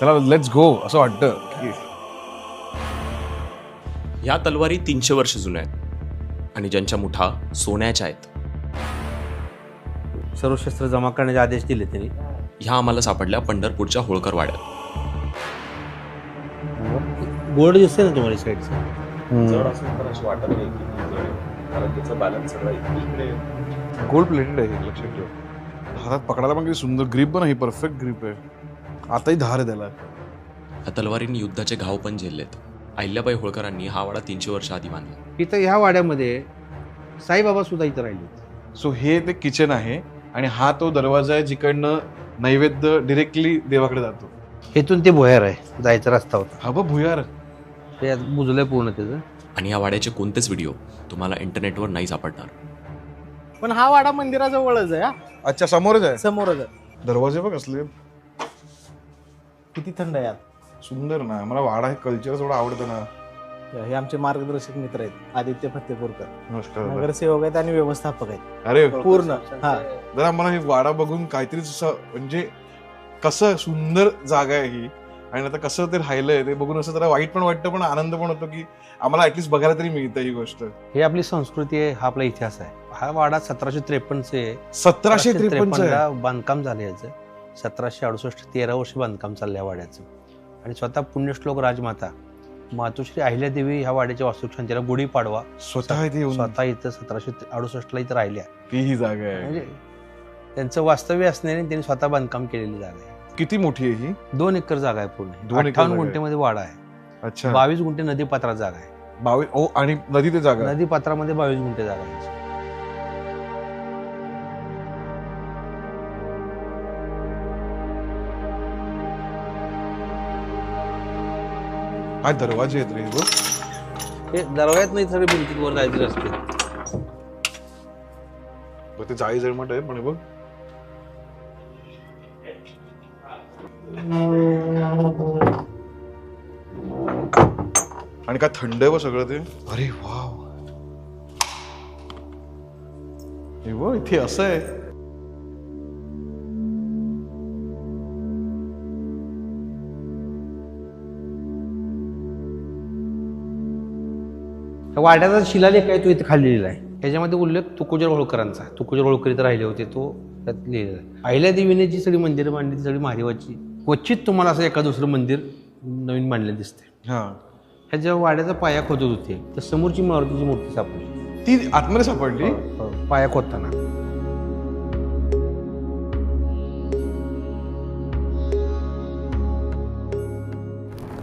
त्याला let's go असं वाटतं की ह्या तलवारी 300 वर्ष जुन्या आहेत आणि ज्यांच्या मुठा सोन्याच्या आहेत. सर्व शस्त्र जमा करण्याचे आदेश दिले त्यांनी. ह्या आम्हाला सापडल्या पंढरपूरच्या होळकर वाड्यात. बोर्ड दिसते ना तुम्हाला साईडचं. जड असेल तर अशी वाटत नाही की जड आहे, कारण त्याचा बॅलन्स सगळा इकडे गोल्ड प्लेटेड आहे, लक्षात ठेव. हातात पकडायला पण किती सुंदर ग्रिप पण आहे, परफेक्ट ग्रिप आहे. आताही धार आहे त्याला. ह्या तलवारींनी युद्धाचे घाव पण झेललेत. अहिल्याबाई होळकरांनी हा वाडा 300 वर्ष आधी बांधला. इथं ह्या वाड्यामध्ये साईबाबा सुद्धा इथं राहिले. सो हे ते किचन आहे आणि हा तो दरवाजा आहे जिकडनं नैवेद्य डिरेक्टली देवाकडे जातो. इथून ते भुयार आहे, जायचा रस्ता होता. हा बघ भुयार. ते बुजलंय पूर्ण त्याचं. आणि या वाड्याचे कोणतेच व्हिडिओ तुम्हाला इंटरनेटवर नाही सापडणार. पण हा वाडा मंदिराजवळच आहे. हा अच्छा समोरच आहे. समोरच आहे. दरवाजे बघ असले किती थंड आहे यात. सुंदर ना. मला वाडा हे कल्चर थोडं आवडतं ना. हे आमचे मार्गदर्शक मित्र आहेत, आदित्य फत्तेपूरकर. नमस्कार. नगरसेवक आहेत आणि व्यवस्थापक आहेत अरे पूर्ण. हा जरा मला हे वाडा बघून काहीतरीच असं म्हणजे कसं सुंदर जागा आहे ही आणि आता कसं ते राहिलंय ते बघून असं जरा वाईट पण वाटतं पण आनंद पण होतो की आम्हाला ऍटलीस्ट बघायला तरी मिळतं ही गोष्ट. हे आपली संस्कृती आहे, हा आपला इतिहास आहे. हा वाडा 1753 आहे. 1753 बांधकाम झालं याचं. 1768 13 वर्ष बांधकाम चाललं या वाड्याचं. आणि स्वतः पुण्यश्लोक राजमाता मातोश्री अहिल्यादेवी ह्या वाड्याच्या वास्तुशांतीला गुढीपाडवा स्वतः इथे येऊन स्वतः इथं 1768 इथं राहिल्या. ती ही जागा आहे. म्हणजे त्यांचं वास्तव्य असण्याने त्यांनी स्वतः बांधकाम केलेली जागा आहे. किती मोठी आहे ही? 2 एकर जागा आहे पूर्ण. 2 एकर 58 जागा आहे. गुंठेमध्ये वाडा आहे. अच्छा 22 गुंठे नदीपात्रात जागा आहे. 22 ओ आणि नदी ते जागा. नदीपात्रामध्ये 22 गुंठे जागा आहे. हा दरवाजे आहेत रे बघ. हे दरवाजात नाही, सगळे भिंतीवर जायचे रस्ते. बघ ते जाळी जळमट आहे पण हे बघ. आणि काय थंड आहे बघ सगळं ते. अरे वाव. हे बघ इथे असं आहे. वाड्याचा शिलालेख आहे तो इथे खाली लिहिला आहे. त्याच्यामध्ये उल्लेख तुकोजर होळकरांचा. तुकोजर होळकर इथे राहिले होते, तो त्यात लिहिलेला आहे. अहिल्यादेवीने जी सगळी मंदिरं बांधली ती सगळी महादेवाची. क्वचित तुम्हाला असं एका दुसरं मंदिर नवीन बांधलेलं दिसते. हा ह्या जेव्हा वाड्याचा पाया खोदत होते तर समोरची मारुतीची मूर्ती सापडली. ती आतमध्ये सापडली. पाया खोदताना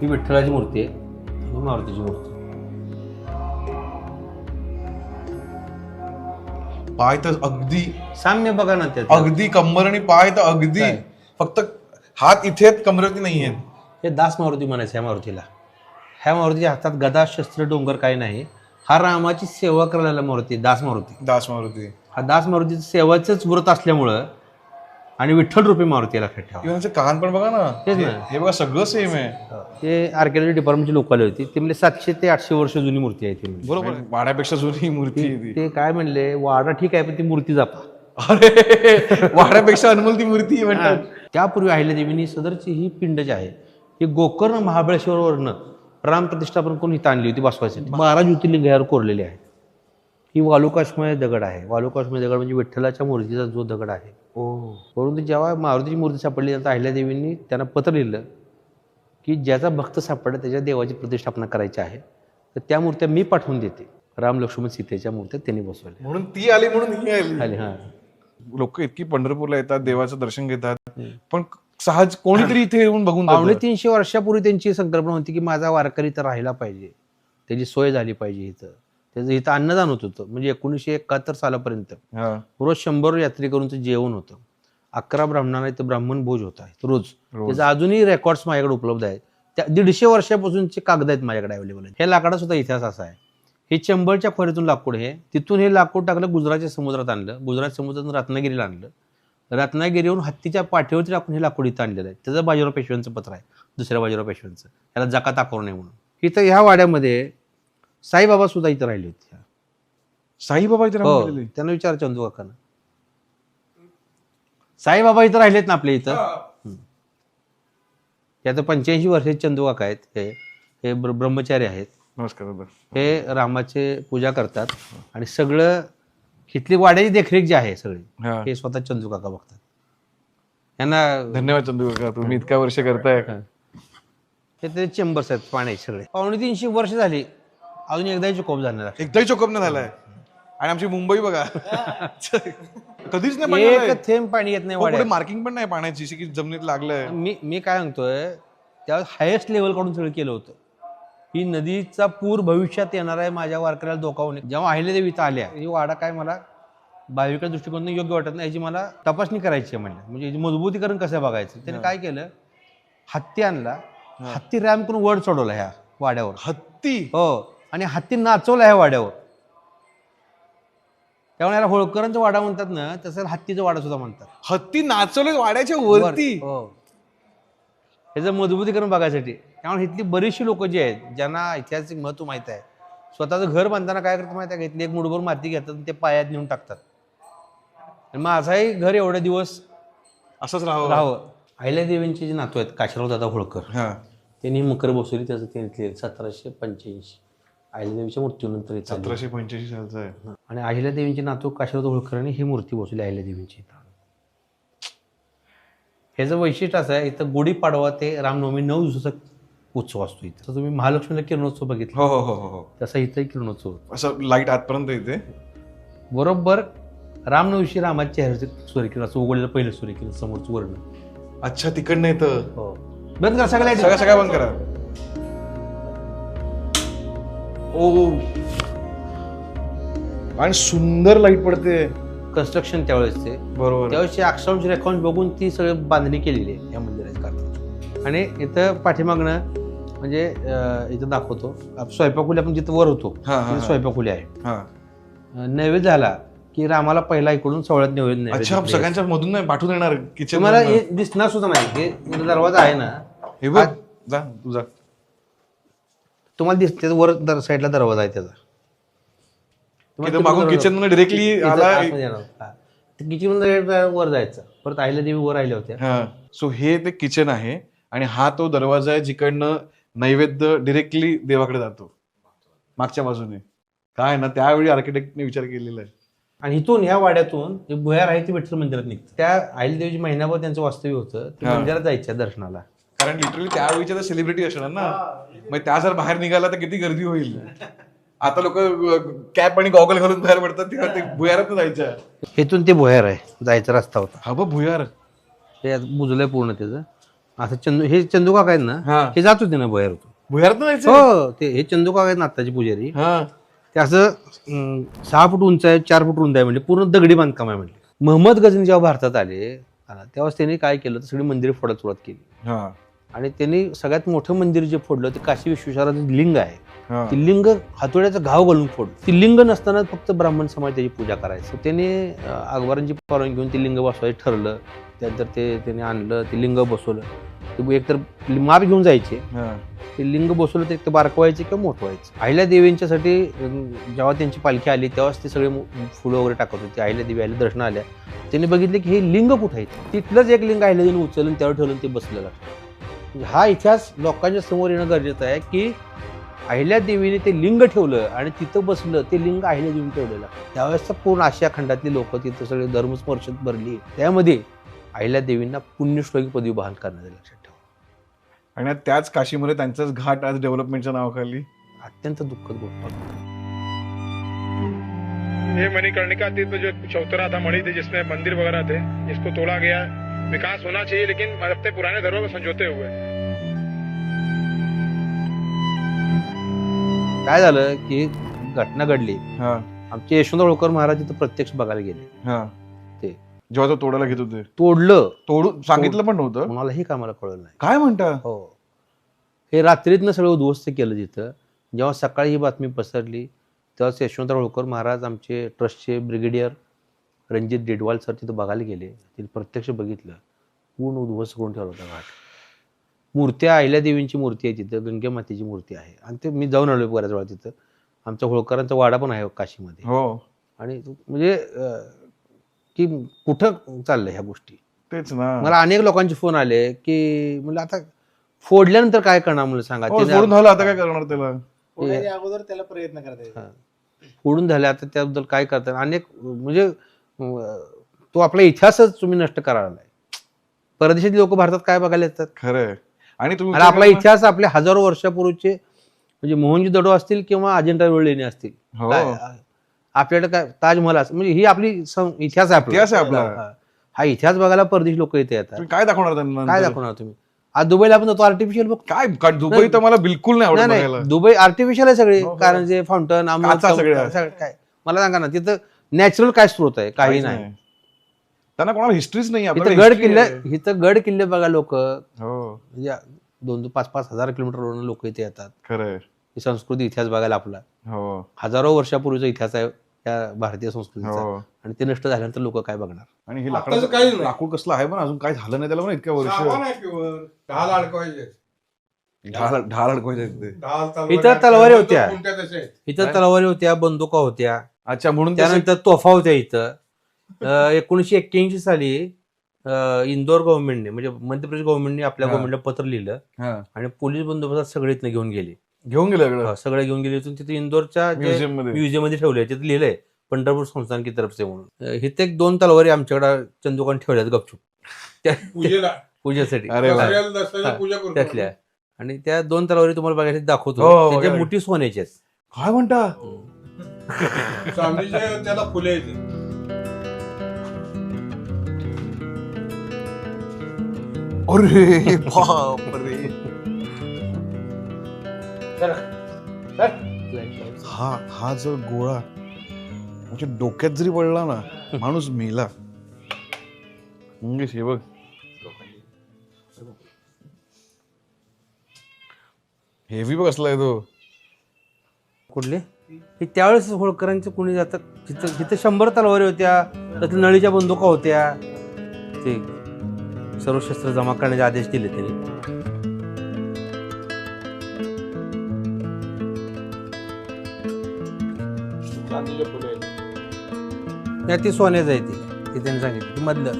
ही विठ्ठलाची मूर्ती आहे आणि मारुतीची मूर्ती. पाय तर अगदी साम्य बघा ना त्यात. अगदी कंबर आणि पाय तर अगदी काय? फक्त हात इथे आहेत कमरेवरती नाही आहेत. हे दास मारुती म्हणायचं ह्या मारुतीला. ह्या मारुतीच्या हातात गदा शस्त्र डोंगर काही नाही. हा रामाची सेवा करायला मारुती, दास मारुती. दास मारुती. हा दास मारुतीचं सेवाचंच व्रत असल्यामुळं आणि विठ्ठल रूपी मारुती लक्षात ठेवा. किंवा त्याचे कान पण बघा ना. तेच ना. हे बघा सगळं सेम आहे. ते आर्किओलॉजी डिपार्टमेंटची लोक आली होती. ते म्हणजे 700 ते 800 वर्ष जुनी मूर्ती आहे ती. बरोबर आहे. वाड्यापेक्षा जुनी ही मूर्ती आहे ती. ते काय म्हणले, वाडा ठीक आहे पण ती मूर्ती जापा. अरे वाड्यापेक्षा अनमोल ती मूर्ती आहे म्हणतात. त्यापूर्वी अहिल्यादेवीनी सदरची ही पिंड जी आहे ही गोकर्ण महाबळेश्वरवरनं राम प्रतिष्ठापन करून इथं आणली होती बसवायसाठी. 12 ज्योतिर्लिंग यावर कोरलेले आहेत. ही वालुकाश्मय दगड आहे. वालुकाश्मय दगड म्हणजे विठ्ठलाच्या मूर्तीचा जो दगड आहे. परंतु जेव्हा मारुतीची मूर्ती सापडली तर अहिल्यादेवींनी त्यांना पत्र लिहिलं की ज्याचा भक्त सापडला त्याच्या देवाची प्रतिष्ठापना करायची आहे तर त्या मूर्त्या मी पाठवून देते. राम लक्ष्मण सीतेच्या मूर्त्या त्यांनी बसवल्या. म्हणून ती आली म्हणून ही आली. आले हा. लोक इतकी पंढरपूरला येतात, देवाचं दर्शन घेतात, पण सहज कोणीतरी इथे येऊन बघून जातं. 250 वर्षापूर्वी त्यांची संकल्पना होती की माझा वारकरी तर राहिला पाहिजे, त्याची सोय झाली पाहिजे. इथं त्याचं इथं अन्नदान होत होतं. म्हणजे 1971 सालापर्यंत हा. रोज 100 यात्रेकरूंचं जेवण होतं. 11 ब्राह्मणांना इथं ब्राह्मण भोज होता रोज. त्याचं अजूनही रेकॉर्ड्स माझ्याकडे उपलब्ध आहेत. त्या 150 वर्षापासूनचे कागद आहेत माझ्याकडे अवेलेबल आहेत. हे लाकडाचा सुद्धा इतिहास असा आहे. हे चंबळच्या खोऱ्यातून लाकूड, हे तिथून हे लाकूड टाकलं गुजरातच्या समुद्रात आणलं. गुजरात समुद्रातून रत्नागिरीला आणलं. रत्नागिरीवरून हत्तीच्या पाठीवरती टाकून हे लाकूड इथं आणलेलं आहे. त्याचं बाजीराव पेशव्यांचं पत्र आहे, दुसऱ्या बाजीराव पेशव्यांचं. याला जकात दाखवू नये म्हणून. इथं ह्या वाड्यामध्ये साईबाबा सुद्धा इथं राहिले होते. साईबाबा इथे राहून गेलेले. त्यांना विचार चंदू काकांना. साईबाबा इथं राहिलेत ना आपल्या इथं. ते आता 85 वर्षाचे चंदू काका आहेत. हे ब्रह्मचारी आहेत. नमस्कार दादा. हे रामाचे पूजा करतात आणि सगळं इथली वाड्याची देखरेख जी आहे सगळी हा. हे स्वतः चंदू काका बघतात. यांना धन्यवाद चंदू काका, तुम्ही इतक्या वर्ष करताय. हे ते चेंबर्स आहेत पाण्याचे सगळे. 250 वर्ष झाली अजून एकदाही कोप झालेला एकदाही चोकअप नाही झालाय. आणि आमची मुंबई बघा कधीच नाही पाणी आलंय. एक थेंब पाणी येत नाही हो, पुढे वाड्यात. मार्किंग पण नाही पाण्याची की जमिनीत लागलंय. मी काय म्हणतोय त्यावेळेस हायेस्ट लेवल कडून सगळं केलं होतं. ही नदीचा पूर भविष्यात येणार आहे, माझ्या वारकऱ्याला धोका होणे. जेव्हा अहिल्यादेवी इथं आल्या, ही वाडा काय मला भाविका दृष्टिकोनातून योग्य वाटत नाही, याची मला तपासणी करायची आहे म्हणलं. म्हणजे याची मजबूतीकरण कसं बघायचं. त्याने काय केलं, हत्ती आणला, हत्ती रॅम करून वर चढवला ह्या वाड्यावर. हत्ती? हो, आणि हत्ती नाचवला ह्या वाड्यावर. त्यामुळे याला होळकरांचा वाडा म्हणतात ना, तसं हत्तीचा वाडा सुद्धा म्हणतात. हत्ती नाचवले वाड्याच्या वरती? हो, ह्याचं मजबूतीकरण बघायसाठी. त्यामुळे इथली बरीचशी लोक जी आहेत ज्यांना ऐतिहासिक महत्व माहित आहे, स्वतःचं घर बांधताना काय करतात माहिती आहे का, इथली एक मुठभर माती घेतात आणि ते पायात नेऊन टाकतात. आणि माझाही घर एवढे दिवस असंच राहावं. अहिल्यादेवींचे जे नातू आहेत काशीराव दादा होळकर, हा. त्यांनी मकर बसवली. त्याचं त्यांनी 1785 अहिल्यादेवीच्या मृत्यूनंतर इथं आली. 1785 सालचा आहे. आणि अहिल्यादेवींचे नातू काशीराव होळकरांनी ही मूर्ती बसवली अहिल्यादेवींची. ह्याचं वैशिष्ट्य असं आहे, इथं गुढीपाडवा ते रामनवमी 9 दिवसाचा उत्सव असतो. इथं तुम्ही महालक्ष्मीला किरणोत्सव बघितला, हो हो हो हो, तसा इथंही किरणोत्सव. असं लाईट आतपर्यंत येते. बरोबर रामनवमीशी रामाच्या चेहऱ्याचे सूर्यकिरण असं उघडलेलं पहिलं सूर्यकिरण समोरचं वर्ण. अच्छा, तिकडनं येतं. हो, बंद करा सगळ्या सगळ्या बंद करा. ओ, आणि सुंदर लाईट पडते. कन्स्ट्रक्शन त्यावेळेसचे, बरोबर. त्यावेळेसचे अक्षांश रेखांश बघून ती सगळी बांधणी केलेली आहे या मंदिराच्या करता. आणि इथं पाठीमागणं म्हणजे इथं दाखवतो स्वयंपाकखोली. आपण जिथं वर होतो तिथं स्वयंपाकखोली आहे. हा. नैवेद्य झाला की रामाला पहिला इकडून सवळ्यात नैवेद्य. अच्छा, सगळ्यांच्या मधून नाही पाठवून येणार किचन. तुम्हाला हे दिसणार सुद्धा नाही. हे दरवाजा आहे ना, हे बघ, जा तुझा. तुम्हाला दिसते वर साईडला दरवाजा आहे त्याचा. मागून किचन मध्ये डिरेक्टली किचन वर जायचं. परत अहिल्यादेवी वर राहिल्या होत्या. हा. सो हे ते किचन आहे आणि हा तो दरवाजा आहे जिकडनं नैवेद्य डिरेक्टली देवाकडे जातो मागच्या बाजूने. काय ना, त्यावेळी आर्किटेक्टने विचार केलेला आहे. आणि इथून ह्या वाड्यातून जे भुयार आहे ते विठ्ठल मंदिरात निघतं. त्या अहिल्यादेवीची महिनाभर त्यांचं वास्तव्य होतं, ते मंदिरात जायच्या दर्शनाला. कारण लिटरली त्यावेळीच्या तर सेलिब्रिटी असणार ना, मग त्या जर बाहेर निघाला तर किती गर्दी होईल. आता लोक कॅप आणि गॉगल घालून बाहेर पडतात, तेव्हा ते भुयारात जायचं. इथून ते भुयार आहे, जायचा रस्ता होता. हा बघ भुयार, हे बुजलंय पूर्ण त्याचं. असं हे चंदू काका आहेत ना, हे जात होते ना भुयार. भुयारात जायचं. हो, ते हे चंदू काका आहेत ना आत्ताचे पुजारी. ते असं 6 फूट उंच आहे, 4 फूट रुंद आहे, म्हणजे पूर्ण दगडी बांधकाम आहे. म्हणजे महम्मद गझनी जेव्हा भारतात आले तेव्हा त्यांनी काय केलं, तर सगळी मंदिरे फोडायला सुरुवात केली. आणि त्यांनी सगळ्यात मोठं मंदिर जे फोडलं ते काशी विश्वेश्वराचं लिंग आहे. ती लिंग हातोड्याचा घाव घालून फोडलं. ती लिंग नसताना फक्त ब्राह्मण समाज त्याची पूजा करायचं. त्याने अकबरांची परवानगी घेऊन ते लिंग बसवायचं ठरलं. त्यानंतर त्याने आणलं, ते लिंग बसवलं. ते एकतर माप घेऊन जायचे, ते लिंग बसवलं तर एक तर बारकं व्हायचे किंवा मोठं व्हायचं. अहिल्यादेवींच्यासाठी जेव्हा त्यांची पालखी आली तेव्हाच ते सगळे फुलं वगैरे टाकत होते. अहिल्यादेवी आल्या दर्शना आल्या, त्यांनी बघितले की हे लिंग कुठं आहे. तिथलंच एक लिंग अहिल्यादेवीने उचलून त्यावर ठेवलं, ते बसलेलं. हा इतिहास लोकांच्या समोर येणं गरजेचं आहे की अहिल्यादेवीने ते लिंग ठेवलं आणि तिथं बसलं, ते लिंग अहिल्यादेवीने ठेवलेलं. त्यावेळेस पूर्ण आशिया खंडातली लोक तिथं सगळे धर्मस्पर्शात भरली. त्यामध्ये अहिल्यादेवींना पुण्यश्लोकी पदवी बहाल करण्यात आली, लक्षात ठेवा. आणि त्याच काशीमध्ये त्यांचाच घाट आज डेव्हलपमेंटच्या नावाखाली. अत्यंत दुःखद गोष्ट. ये मणिकर्णिका तीर्थ जो चौतरा था, मणि थे जिसमें मंदिर वगैरह थे, इसको तोड़ा गया. विकास होना चाहिए लेकिन अपने पुराने धर्मों में समझौते हुए. काय झालं की घटना घडली. आमचे यशवंत होळकर महाराज तिथं प्रत्यक्ष बघायला गेले. ते जेव्हा तो तोडायला घेत होते, तोडून सांगितलं पण नव्हतं कोणालाही कामाला कळलं नाही. काय म्हणता. हो, हे रात्रीतनं सगळं उद्ध्वस्त केलं तिथं. जेव्हा सकाळी ही बातमी पसरली तेव्हा यशवंत होळकर महाराज आमचे ट्रस्टचे ब्रिगेडियर रणजित डेडवाल सर तिथं बघायला गेले. तिथे प्रत्यक्ष बघितलं, पूर्ण उद्ध्वस्त करून ठेवला होता घाट. मूर्त्या अहिल्यादेवींची मूर्ती आहे तिथं, गंगे मातेची मूर्ती आहे. आणि ते मी जाऊन आलो बऱ्याच वेळा तिथं. आमचा होळकरांचा वाडा पण आहे काशीमध्ये. हो, आणि म्हणजे की कुठं चाललंय ह्या गोष्टी. तेच ना. मला अनेक लोकांचे फोन आले की म्हणजे आता फोडल्यानंतर काय करणार मला सांगा. हो, त्याने- फोडून झालं आता काय करणार त्याला. फोडायच्या अगोदर त्याला प्रयत्न करता येईल. फोडून झाले आता त्याबद्दल काय करतात अनेक म्हणजे तो आपला इतिहासच तुम्ही नष्ट करायला. परदेशातले लोक भारतात काय बघायला येतात. खरंय. आणि तुम्ही आणि आपला इतिहास आपल्या हजारो वर्षापूर्वीचे म्हणजे मोहनजोदडो असतील किंवा अजिंठा वेरूळ लेणी असतील. हो. काय आपल्याकडे काय ताजमहल असतील म्हणजे ही आपली इतिहास आहे आपला. इतिहास आहे आपला. हा इतिहास बघायला परदेशी लोक इथे येतात. तुम्ही काय दाखवणार त्यांना काय नंतर? दाखवणार तुम्ही. आज दुबईला आपण जातो आर्टिफिशियल बघ. काय दुबई तर मला बिलकुल नाही आवडत नाही बघायला. नाही दुबई आर्टिफिशियल आहे सगळे. हो, हो. कारण जे फाउंटन काचा सगळ्या. काय मला सांगा ना तिथं नॅचरल काय स्रोत आहे काही काहीच नाही. त्यांना कोणाला हिस्ट्रीच नाही. इथं आपल्याकडे गड history किल्ले आहे. इथं गड किल्ले बघा लोक हो 2-5 हजार किलोमीटरवरून लोक इथे येतात. खरंय. ही संस्कृती इतिहास बघायला आपला हो हजारो वर्षापूर्वीचा इतिहास आहे या भारतीय संस्कृतीचा. हो. आणि ते नष्ट झाल्यानंतर लोक काय बघणार. आणि हे आत्ताचं काहीच नाही. लाकूड कसलं आहे पण अजून काय झालं नाही त्याला पण इतक्या वर्ष. सामान आहे pure. ढाल अडकवायचे. ढाल अडकवायचे तिथे. ढाल तलवारी इथं तलवारी होत्या. कोणत्या तशा आहेत. इथं तलवारी होत्या बंदुका होत्या अच्छा म्हणून त्याचं- त्यानंतर तोफा होत्या इथं. 1981 साली इंदोर गव्हर्नमेंटने म्हणजे मध्य प्रदेश गव्हर्नमेंटने आपल्या हा. गव्हर्नमेंटला पत्र लिहिलं हा. आणि पोलीस बंदोबस्त सगळे इथनं घेऊन गेले. घेऊन गेलं इकडं सगळे घेऊन गेले इथून तिथे इंदोरच्या म्युझियम मध्ये. म्युझियम मध्ये ठेवले. तिथे लिहिलंय पंढरपूर संस्थान की तरफ से म्हणून. इथे 2 तलवारी आमच्याकडे चंदुकान ठेवल्यात गपचूप पूजेला पूजेसाठी अरे वा. दसऱ्याला दसऱ्याला पूजा करतो. त्यातल्या. आणि त्या 2 तलवारी तुम्हाला बघायला दाखवतो. हो, त्याच्या बघा. मोठी सोन्याची आहेत. काय म्हणता. चांदीच्या त्याला फुले येते. अरे बापरे. हा जर गोळा म्हणजे डोक्यात जरी पडला ना माणूस मेला. हे बघ हेवी बघ असलाय तो. कुठले हे त्यावेळेस होळकरांचे कोणी जातात तिथं 100 तलवारी होत्या. त्यातल्या नळीच्या बंदुका होत्या. ते सर्व शस्त्र जमा करण्याचे आदेश दिले त्यांनी. चांदीचे फुले येते. नाही ते सोन्याचं आहे ते त्यांनी सांगितलं ते मधलं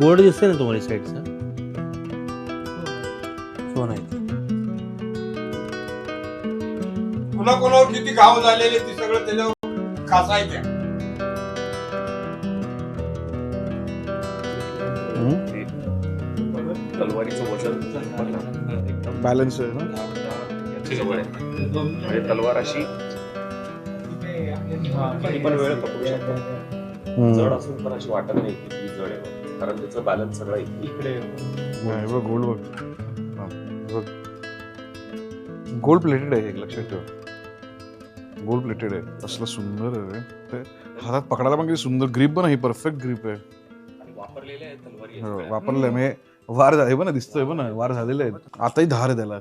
बोर्ड दिसतंय ना तुम्हाला साईडचं सोनं आहे ते. कोणाकोणावर किती घाव झालेले ते सगळं त्याच्यावर खासायच्या. तलवारीचं वजन बॅलन्स आहे ना. जवळ आहे. म्हणजे तलवार अशी किती पण वेळ पकडू शकतो. जड असून पण अशी वाटत नाही की ती जड आहे कारण त्याचं बॅलन्स सगळं इकडे बघ गोल्ड बघ. हा, बघ गोल्ड प्लेटेड आहे. एक लक्षात ठेव गोल्ड प्लेटेड आहे. असलं सुंदर आहे ते. हातात पकडायला पण किती सुंदर ग्रिप पण आहे. परफेक्ट ग्रिप आहे. आणि वापरलेल्या आहेत तलवारी हो, वापरलंय म्हणजे वार झाले पण दिसतोय पण वार झालेले आहेत. आताही धार आहे त्याला.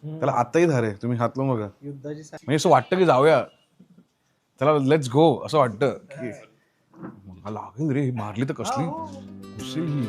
त्याला आताही धार आहे. तुम्ही हात लावून बघा. युद्धाची म्हणजे असं वाटतं की जाऊया त्याला लेट्स गो असं वाटतं की मला लागेल रे ही मारली तर कसली घुसेल ही.